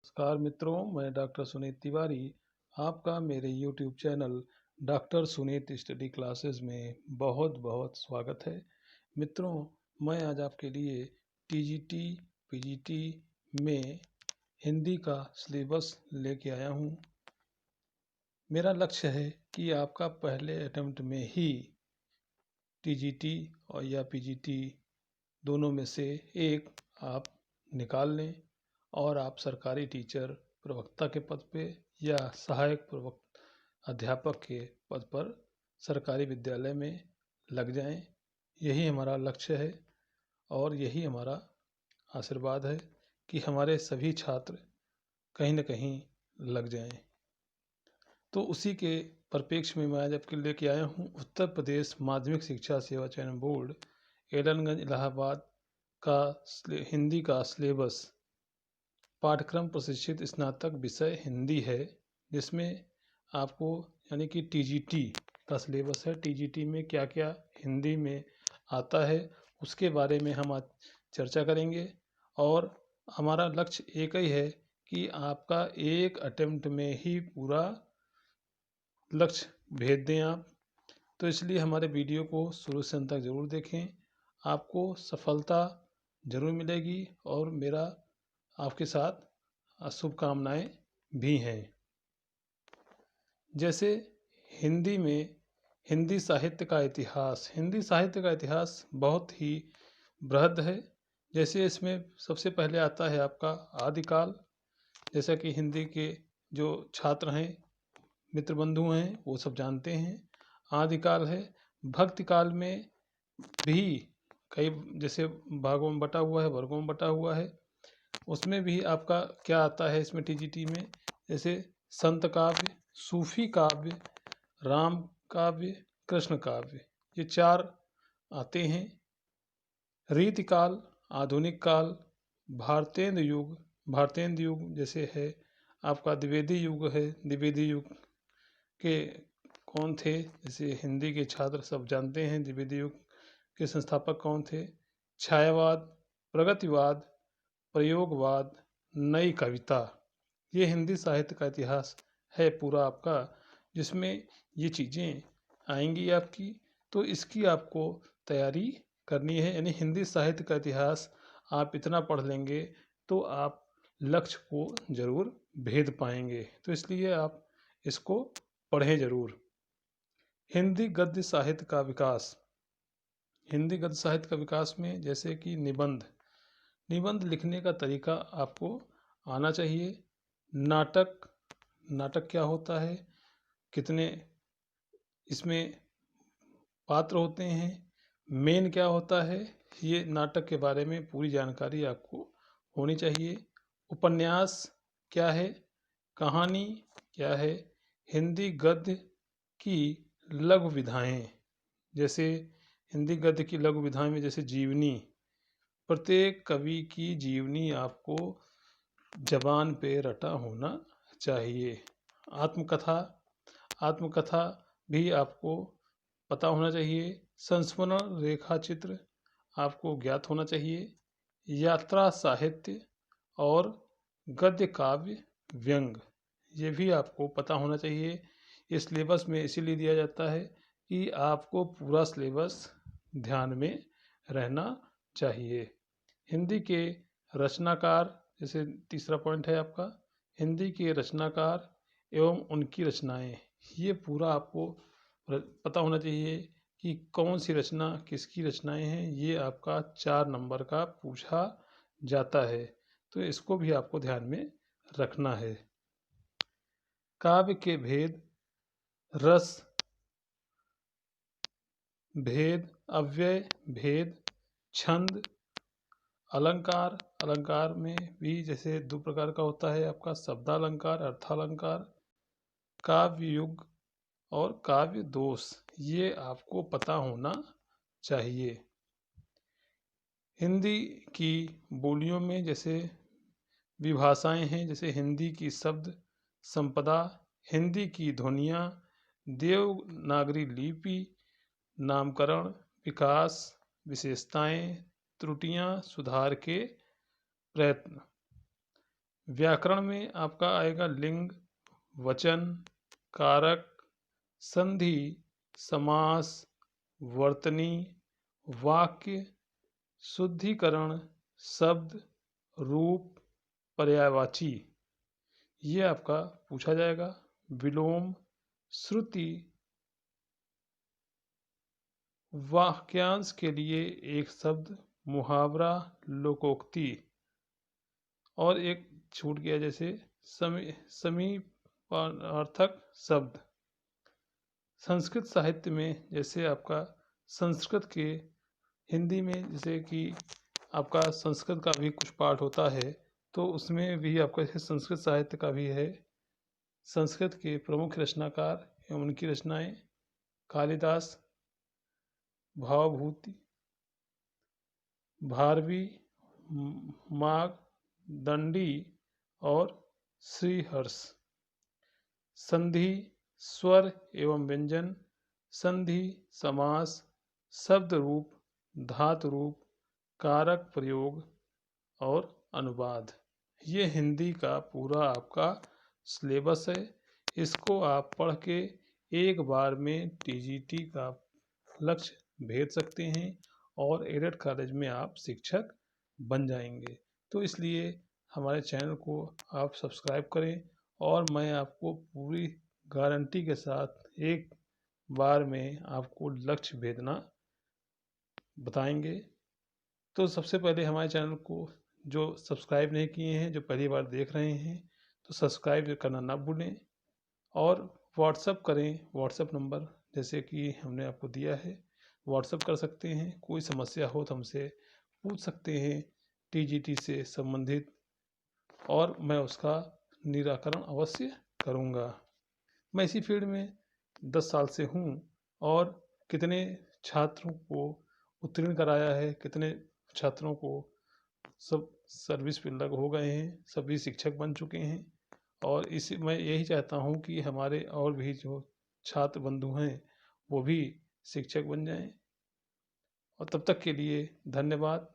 नमस्कार मित्रों, मैं डॉक्टर सुनीत तिवारी आपका मेरे YouTube channel doctor Sunit study classes में बहुत बहुत स्वागत है। मित्रों, मैं आज आपके लिए TGT PGT में हिंदी का सिलेबस लेके आया हूँ। मेरा लक्ष्य है कि आपका पहले अटेम्प्ट में ही TGT और या PGT दोनों में से एक आप निकाल लें और आप सरकारी टीचर प्रवक्ता के पद पे या सहायक अध्यापक के पद पर सरकारी विद्यालय में लग जाएं। यही हमारा लक्ष्य है और यही हमारा आशीर्वाद है कि हमारे सभी छात्र कहीं न कहीं लग जाएं। तो उसी के परिप्रेक्ष्य में मैं आज आपके लेके आया हूँ उत्तर प्रदेश माध्यमिक शिक्षा सेवा चयन बोर्ड एडनगंज इलाहाबाद का हिंदी का सिलेबस पाठ्यक्रम प्रशिक्षित स्नातक विषय हिंदी है, जिसमें आपको यानी कि TGT का सिलेबस है। TGT में क्या क्या हिंदी में आता है उसके बारे में हम आज चर्चा करेंगे और हमारा लक्ष्य एक ही है कि आपका एक अटेम्प्ट में ही पूरा लक्ष्य भेज दें आप। तो इसलिए हमारे वीडियो को शुरू से अंत तक ज़रूर देखें, आपको सफलता ज़रूर मिलेगी और मेरा आपके साथ शुभकामनाएं भी हैं। जैसे हिंदी में हिंदी साहित्य का इतिहास, हिंदी साहित्य का इतिहास बहुत ही बृहद है। जैसे इसमें सबसे पहले आता है आपका आदिकाल, जैसा कि हिंदी के जो छात्र हैं, मित्र बंधु हैं, वो सब जानते हैं। आदिकाल है। भक्ति काल में भी कई जैसे भागों में बटा हुआ है, वर्गों में बटा हुआ है। उसमें भी आपका क्या आता है इसमें TGT में, जैसे संत काव्य, सूफी काव्य, राम काव्य, कृष्ण काव्य, ये चार आते हैं। रीतिकाल, आधुनिक काल, भारतेंद्र युग जैसे है आपका, द्विवेदी युग है। द्विवेदी युग के कौन थे, जैसे हिंदी के छात्र सब जानते हैं द्विवेदी युग के संस्थापक कौन थे। छायावाद, प्रगतिवाद, प्रयोगवाद, नई कविता, ये हिंदी साहित्य का इतिहास है पूरा आपका, जिसमें ये चीज़ें आएंगी आपकी। तो इसकी आपको तैयारी करनी है, यानी हिंदी साहित्य का इतिहास आप इतना पढ़ लेंगे तो आप लक्ष्य को ज़रूर भेद पाएंगे। तो इसलिए आप इसको पढ़ें ज़रूर। हिंदी गद्य साहित्य का विकास, हिंदी गद्य साहित्य का विकास में जैसे कि निबंध लिखने का तरीका आपको आना चाहिए। नाटक, नाटक क्या होता है, कितने इसमें पात्र होते हैं, मेन क्या होता है, ये नाटक के बारे में पूरी जानकारी आपको होनी चाहिए। उपन्यास क्या है, कहानी क्या है, हिंदी गद्य की लघु विधाएं, जैसे हिंदी गद्य की लघु विधाएं में जैसे जीवनी, प्रत्येक कवि की जीवनी आपको जबान पे रटा होना चाहिए। आत्मकथा, आत्मकथा भी आपको पता होना चाहिए। संस्मरण रेखा चित्र आपको ज्ञात होना चाहिए। यात्रा साहित्य और गद्य काव्य व्यंग, ये भी आपको पता होना चाहिए। इस सिलेबस में इसीलिए दिया जाता है कि आपको पूरा सिलेबस ध्यान में रहना चाहिए। हिंदी के रचनाकार, जैसे तीसरा पॉइंट है आपका, हिंदी के रचनाकार एवं उनकी रचनाएं, ये पूरा आपको पता होना चाहिए कि कौन सी रचना किसकी रचनाएं हैं। ये आपका 4 नंबर का पूछा जाता है, तो इसको भी आपको ध्यान में रखना है। काव्य के भेद, रस भेद, अव्यय भेद, छंद, अलंकार, अलंकार में भी जैसे 2 प्रकार का होता है आपका, शब्दालंकार, अर्थालंकार, काव्य युग और काव्य दोष, ये आपको पता होना चाहिए। हिंदी की बोलियों में जैसे विभाषाएं हैं, जैसे हिंदी की शब्द संपदा, हिंदी की ध्वनियाँ, देवनागरी लिपि, नामकरण, विकास, विशेषताएं, त्रुटियां, सुधार के प्रयत्न। व्याकरण में आपका आएगा लिंग, वचन, कारक, संधि, समास, वर्तनी, वाक्य, शुद्धिकरण, शब्द, रूप, पर्यायवाची। ये आपका पूछा जाएगा। विलोम, श्रुति, वाक्यांश के लिए एक शब्द, मुहावरा, लोकोक्ति। और एक छूट गया जैसे समीपार्थक शब्द। संस्कृत साहित्य में जैसे आपका संस्कृत के हिंदी में जैसे कि आपका संस्कृत का भी कुछ पाठ होता है, तो उसमें भी आपका जैसे संस्कृत साहित्य का भी है। संस्कृत के प्रमुख रचनाकार एवं उनकी रचनाएं कालिदास, भावभूति, भारवी, माघ, दंडी और श्रीहर्ष। संधि, स्वर एवं व्यंजन, संधि, समास, शब्द रूप, धातु रूप, कारक प्रयोग और अनुवाद। ये हिंदी का पूरा आपका सिलेबस है। इसको आप पढ़ के एक बार में टीजीटी का लक्ष्य भेद सकते हैं और एडेड कॉलेज में आप शिक्षक बन जाएंगे। तो इसलिए हमारे चैनल को आप सब्सक्राइब करें और मैं आपको पूरी गारंटी के साथ एक बार में आपको लक्ष्य भेदना बताएंगे। तो सबसे पहले हमारे चैनल को जो सब्सक्राइब नहीं किए हैं, जो पहली बार देख रहे हैं, तो सब्सक्राइब करना ना भूलें और व्हाट्सअप करें। व्हाट्सअप नंबर जैसे कि हमने आपको दिया है, व्हाट्सअप कर सकते हैं। कोई समस्या हो तो हमसे पूछ सकते हैं टीजीटी से संबंधित, और मैं उसका निराकरण अवश्य करूँगा। मैं इसी फील्ड में 10 साल से हूँ और कितने छात्रों को उत्तीर्ण कराया है, कितने छात्रों को सब सर्विस पे लग हो गए हैं, सभी शिक्षक बन चुके हैं। और इसी मैं यही चाहता हूँ कि हमारे और भी जो छात्र बंधु हैं वो भी शिक्षक बन जाएं। और तब तक के लिए धन्यवाद।